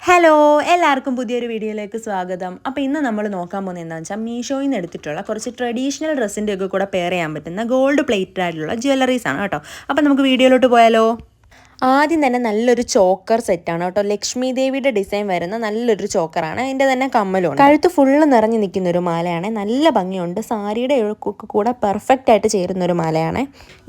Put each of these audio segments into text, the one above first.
Hello എല്ലാവർക്കും പുതിയൊരു വീഡിയോയിലേക്ക് സ്വാഗതം. അപ്പോൾ ഇന്ന് നമ്മൾ നോക്കാൻ പോകുന്നത് എന്താണെന്ന് വെച്ചാൽ മീഷോയിൽ നിന്ന് എടുത്തിട്ടുള്ള കുറച്ച് ട്രഡീഷണൽ ഡ്രസ്സിൻ്റെ ഒക്കെ കൂടെ പെയർ ചെയ്യാൻ പറ്റുന്ന ഗോൾഡ് പ്ലേറ്റഡ് ആയിട്ടുള്ള ജ്വല്ലറീസ് ആണ് കേട്ടോ. അപ്പോൾ നമുക്ക് വീഡിയോയിലോട്ട് പോയാലോ. ആദ്യം തന്നെ നല്ലൊരു ചോക്കർ സെറ്റാണ് കേട്ടോ. ലക്ഷ്മി ദേവിയുടെ ഡിസൈൻ വരുന്ന നല്ലൊരു ചോക്കറാണ്. അതിൻ്റെ തന്നെ കമ്മലുണ്ട്. കഴുത്ത് ഫുള്ള് നിറഞ്ഞു നിൽക്കുന്ന ഒരു മാലയാണ്. നല്ല ഭംഗിയുണ്ട്. സാരിയുടെ കൂടെ പെർഫെക്റ്റ് ആയിട്ട് ചേരുന്ന ഒരു മാലയാണ്.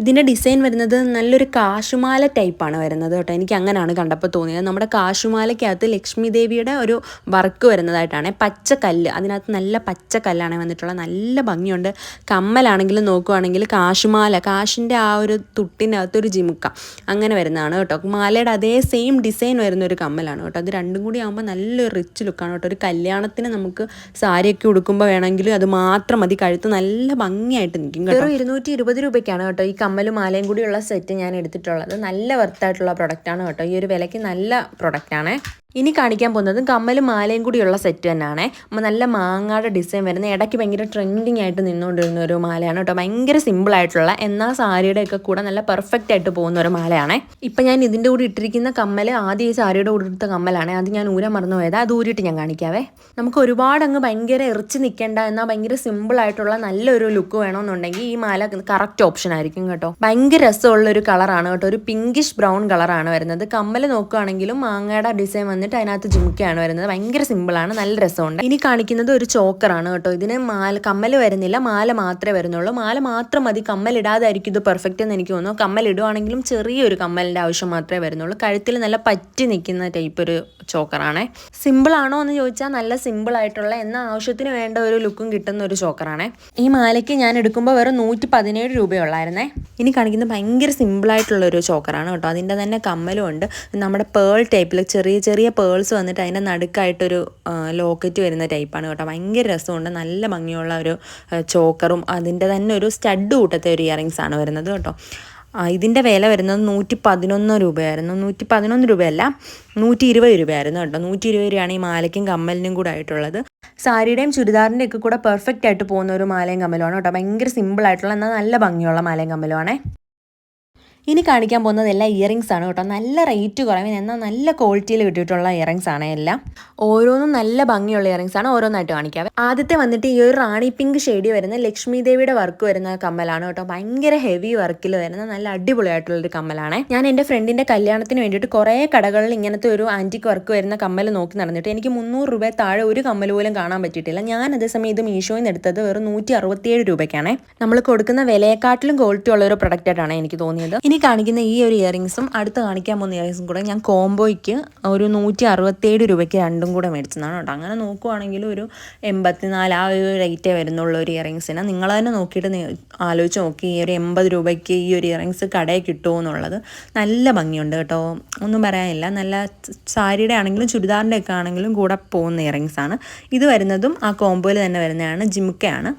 ഇതിൻ്റെ ഡിസൈൻ വരുന്നത് നല്ലൊരു കാശുമാല ടൈപ്പാണ് വരുന്നത് കേട്ടോ. എനിക്ക് അങ്ങനെയാണ് കണ്ടപ്പോൾ തോന്നിയത്. നമ്മുടെ കാശുമാലയ്ക്കകത്ത് ലക്ഷ്മി ദേവിയുടെ ഒരു വർക്ക് വരുന്നതായിട്ടാണ്. പച്ചക്കല്ല്, അതിനകത്ത് നല്ല പച്ചക്കല്ലാണ് വന്നിട്ടുള്ളത്. നല്ല ഭംഗിയുണ്ട്. കമ്മലാണെങ്കിലും നോക്കുവാണെങ്കിൽ കാശുമാല, കാശിൻ്റെ ആ ഒരു തുട്ടിനകത്തൊരു ജിമുക്ക അങ്ങനെ വരുന്നതാണ് കേട്ടോ. മാലയുടെ അതേ സെയിം ഡിസൈൻ വരുന്ന ഒരു കമ്മലാണ് കേട്ടോ. അത് രണ്ടും കൂടി ആകുമ്പോൾ നല്ലൊരു റിച്ച് ലുക്കാണ് കേട്ടോ. ഒരു കല്യാണത്തിന് നമുക്ക് സാരിയൊക്കെ ഉടുക്കുമ്പോൾ വേണമെങ്കിൽ അത് മാത്രം മതി. കഴുത്ത് നല്ല ഭംഗിയായിട്ട് നിൽക്കും കേട്ടോ. 220 രൂപയ്ക്കാണ് കേട്ടോ ഈ കമ്മലും മാലയും കൂടിയുള്ള സെറ്റ് ഞാൻ എടുത്തിട്ടുള്ളത്. നല്ല വർത്തായിട്ടുള്ള പ്രൊഡക്റ്റാണ് കേട്ടോ. ഈ ഒരു വിലയ്ക്ക് നല്ല പ്രൊഡക്റ്റാണ്. ഇനി കാണിക്കാൻ പോകുന്നത് കമ്മലും മാലയും കൂടിയുള്ള സെറ്റ് തന്നെയാണ്. നല്ല മാങ്ങാടെ ഡിസൈൻ വരുന്ന, ഇടയ്ക്ക് ഭയങ്കര ട്രെൻഡിങ് ആയിട്ട് നിന്നുകൊണ്ടിരുന്ന ഒരു മാലയാണ് കേട്ടോ. ഭയങ്കര സിമ്പിളായിട്ടുള്ള, എന്നാൽ സാരിയുടെ ഒക്കെ കൂടെ നല്ല പെർഫെക്റ്റ് ആയിട്ട് പോകുന്ന ഒരു മാലയാണ്. ഇപ്പം ഞാൻ ഇതിൻ്റെ കൂടെ ഇട്ടിരിക്കുന്ന കമ്മൽ ആദ്യം ഈ സാരിയുടെ കൂടെ ഇട്ട കമ്മലാണ്. അത് ഞാൻ ഊരാൻ മറന്നു പോയത്. അത് ഊരിയിട്ട് ഞാൻ കാണിക്കാവേ. നമുക്ക് ഒരുപാട് അങ്ങ് ഭയങ്കര എറിച്ച് നിൽക്കേണ്ട, എന്നാൽ ഭയങ്കര സിമ്പിളായിട്ടുള്ള നല്ലൊരു ലുക്ക് വേണമെന്നുണ്ടെങ്കിൽ ഈ മാല കറക്റ്റ് ഓപ്ഷൻ ആയിരിക്കും കേട്ടോ. ഭയങ്കര രസമുള്ളൊരു കളറാണ് കേട്ടോ. ഒരു പിങ്കിഷ് ബ്രൗൺ കളറാണ് വരുന്നത്. കമ്മൽ നോക്കുകയാണെങ്കിലും മാങ്ങയുടെ ഡിസൈൻ വന്നിട്ട് അതിനകത്ത് ജിമുക്കയാണ് വരുന്നത്. ഭയങ്കര സിമ്പിളാണ്, നല്ല രസമുണ്ട്. ഇനി കാണിക്കുന്നത് ഒരു ചോക്കറാണ് കേട്ടോ. ഇതിന് കമ്മൽ വരുന്നില്ല, മാല മാത്രമേ വരുന്നുള്ളൂ. മാല മാത്രം മതി, കമ്മൽ ഇടാതായിരിക്കും ഇത് പെർഫെക്റ്റ് എന്ന് എനിക്ക് തോന്നുന്നു. കമ്മൽ ഇടുവാണെങ്കിലും ചെറിയൊരു കമ്മലിൻ്റെ ആവശ്യം മാത്രമേ വരുന്നുള്ളൂ. കഴുത്തിൽ നല്ല പറ്റി നിൽക്കുന്ന ടൈപ്പ് ഒരു ചോക്കറാണ്. സിമ്പിളാണോ എന്ന് ചോദിച്ചാൽ നല്ല സിമ്പിളായിട്ടുള്ള, എന്നാൽ ആവശ്യത്തിന് വേണ്ട ഒരു ലുക്കും കിട്ടുന്ന ഒരു ചോക്കറാണ്. ഈ മാലയ്ക്ക് ഞാൻ എടുക്കുമ്പോൾ വെറും 117 രൂപയുള്ളായിരുന്നേ. ഇനി കാണിക്കുന്നത് ഭയങ്കര സിമ്പിളായിട്ടുള്ള ഒരു ചോക്കറാണ് കേട്ടോ. അതിൻ്റെ തന്നെ കമ്മലും ഉണ്ട്. നമ്മുടെ പേൾ ടൈപ്പിൽ ചെറിയ ചെറിയ പേൾസ് വന്നിട്ട് അതിൻ്റെ നടുക്കായിട്ടൊരു ലോക്കറ്റ് വരുന്ന ടൈപ്പാണ് കേട്ടോ. ഭയങ്കര രസമുണ്ട്. നല്ല ഭംഗിയുള്ള ഒരു ചോക്കറും അതിൻ്റെ തന്നെ ഒരു സ്റ്റഡ് കൂട്ടത്തെ ഒരു ഇയറിങ്സ് ആണ് വരുന്നത് കേട്ടോ. ഇതിൻ്റെ വില വരുന്നത് 111 രൂപയായിരുന്നു. 111 രൂപയല്ല, 120 രൂപയായിരുന്നു കേട്ടോ. 120 രൂപയാണ് ഈ മാലയ്ക്കും കമ്മലിനും കൂടെ ആയിട്ടുള്ളത്. സാരിയുടെയും ചുരിദാറിൻ്റെ ഒക്കെ കൂടെ പെർഫെക്റ്റ് ആയിട്ട് പോകുന്ന ഒരു മാലയും കമ്മലുമാണ് കേട്ടോ. ഭയങ്കര സിമ്പിളായിട്ടുള്ള, എന്നാൽ നല്ല ഭംഗിയുള്ള മാലയും കമ്മലുമാണേ. ഇനി കാണിക്കാൻ പോകുന്നത് എല്ലാം ഇയറിങ്സ് ആണ് കേട്ടോ. നല്ല റേറ്റ് കുറവിന് എന്നാൽ നല്ല ക്വാളിറ്റിയിൽ കിട്ടിയിട്ടുള്ള ഇയറിങ്സ് ആണ് എല്ലാം. ഓരോന്നും നല്ല ഭംഗിയുള്ള ഇയറിങ്സ് ആണ്. ഓരോന്നായിട്ട് കാണിക്കാം. ആദ്യത്തെ വന്നിട്ട് ഈ ഒരു റാണി പിങ്ക് ഷെയ്ഡ് വരുന്ന ലക്ഷ്മി ദേവിയുടെ വർക്ക് വരുന്ന കമ്മലാണ് കേട്ടോ. ഭയങ്കര ഹെവി വർക്കിൽ വരുന്ന നല്ല അടിപൊളിയായിട്ടുള്ളൊരു കമ്മലാണ്. ഞാൻ എൻ്റെ ഫ്രണ്ടിൻ്റെ കല്യാണത്തിന് വേണ്ടിയിട്ട് കുറേ കടകളിൽ ഇങ്ങനത്തെ ഒരു ആൻറ്റിക് വർക്ക് വരുന്ന കമ്മൽ നോക്കി നടന്നിട്ട് എനിക്ക് 300 രൂപ താഴെ ഒരു കമ്മൽ പോലും കാണാൻ പറ്റിയിട്ടില്ല. ഞാൻ അതേസമയം ഇത് മീഷോയിൽ നിന്ന് എടുത്തത് വെറും 167 രൂപയ്ക്കാണ്. നമ്മൾ കൊടുക്കുന്ന വിലയെക്കാട്ടിലും ക്വാളിറ്റി ഉള്ള ഒരു പ്രൊഡക്റ്റായിട്ടാണ് എനിക്ക് തോന്നിയത്. ഇനി കാണിക്കുന്ന ഈ ഒരു ഇയറിങ്സും അടുത്ത് കാണിക്കാൻ പോകുന്ന ഇയറിങ്സും കൂടെ ഞാൻ കോംബോയ്ക്ക് ഒരു 167 രൂപയ്ക്ക് രണ്ടും കൂടെ മേടിച്ചതാണ് കേട്ടോ. അങ്ങനെ നോക്കുവാണെങ്കിൽ ഒരു 84 ആ ഒരു റേറ്റേ വരുന്നുള്ള ഒരു ഇയറിങ്സിന്. നിങ്ങൾ തന്നെ നോക്കിയിട്ട് ആലോചിച്ച് നോക്കി, ഈ ഒരു 80 രൂപയ്ക്ക് ഈ ഒരു ഇയറിങ്സ് കടയിൽ കിട്ടുമോ എന്നുള്ളത്. നല്ല ഭംഗിയുണ്ട് കേട്ടോ, ഒന്നും പറയാനില്ല. നല്ല സാരിയുടെ ആണെങ്കിലും ചുരിദാറിൻ്റെ ഒക്കെ ആണെങ്കിലും കൂടെ പോകുന്ന ഇയറിങ്സ് ആണ്. ഇത് വരുന്നതും ആ കോംബോയിൽ തന്നെ വരുന്നതാണ്. ജിമുക്കയാണ്.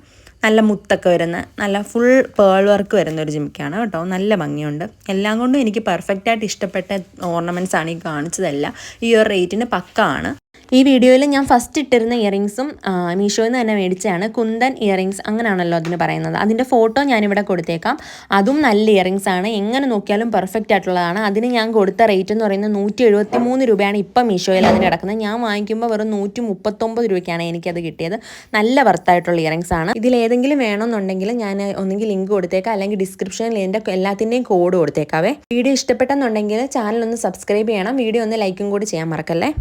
നല്ല മുത്തൊക്കെ വരുന്ന, നല്ല ഫുൾ പേൾ വർക്ക് വരുന്ന ഒരു ജിമിക്കാണ് കേട്ടോ. നല്ല ഭംഗിയുണ്ട്. എല്ലാം കൊണ്ടും എനിക്ക് പെർഫെക്റ്റായിട്ട് ഇഷ്ടപ്പെട്ട ഓർണമെൻറ്റ്സ് ആണ് ഈ കാണിച്ചതല്ല. ഈ ഒരു റേറ്റിന് പക്കാണ്. ഈ വീഡിയോയിൽ ഞാൻ ഫസ്റ്റ് ഇട്ടിരുന്ന ഇയറിങ്സും മീഷോയിൽ നിന്ന് തന്നെ മേടിച്ചതാണ്. കുന്തൻ ഇയറിങ്സ് അങ്ങനെയാണല്ലോ അതിന് പറയുന്നത്. അതിൻ്റെ ഫോട്ടോ ഞാനിവിടെ കൊടുത്തേക്കാം. അതും നല്ല ഇയറിങ്സ് ആണ്. എങ്ങനെ നോക്കിയാലും പെർഫെക്റ്റ് ആയിട്ടുള്ളതാണ്. അതിന് ഞാൻ കൊടുത്ത റേറ്റ് എന്ന് പറയുന്നത് 173 രൂപയാണ് ഇപ്പം മീഷോയിൽ അതിന് കിടക്കുന്നത്. ഞാൻ വാങ്ങിക്കുമ്പോൾ വെറും 139 രൂപയ്ക്കാണ് എനിക്കത് കിട്ടിയത്. നല്ല വർത്തായിട്ടുള്ള ഇയറിങ്സ് ആണ്. ഇതിലേതെങ്കിലും വേണമെന്നുണ്ടെങ്കിൽ ഞാൻ ഒന്നെങ്കിൽ ലിങ്ക് കൊടുത്തേക്കാം, അല്ലെങ്കിൽ ഡിസ്ക്രിപ്ഷനിൽ എൻ്റെ എല്ലാത്തിൻ്റെയും കോഡ് കൊടുത്തേക്കാവേ. വീഡിയോ ഇഷ്ടപ്പെട്ടെന്നുണ്ടെങ്കിൽ ചാനൽ ഒന്ന് സബ്സ്ക്രൈബ് ചെയ്യണം. വീഡിയോ ഒന്ന് ലൈക്കും കൂടി ചെയ്യാൻ മറക്കല്ലേ.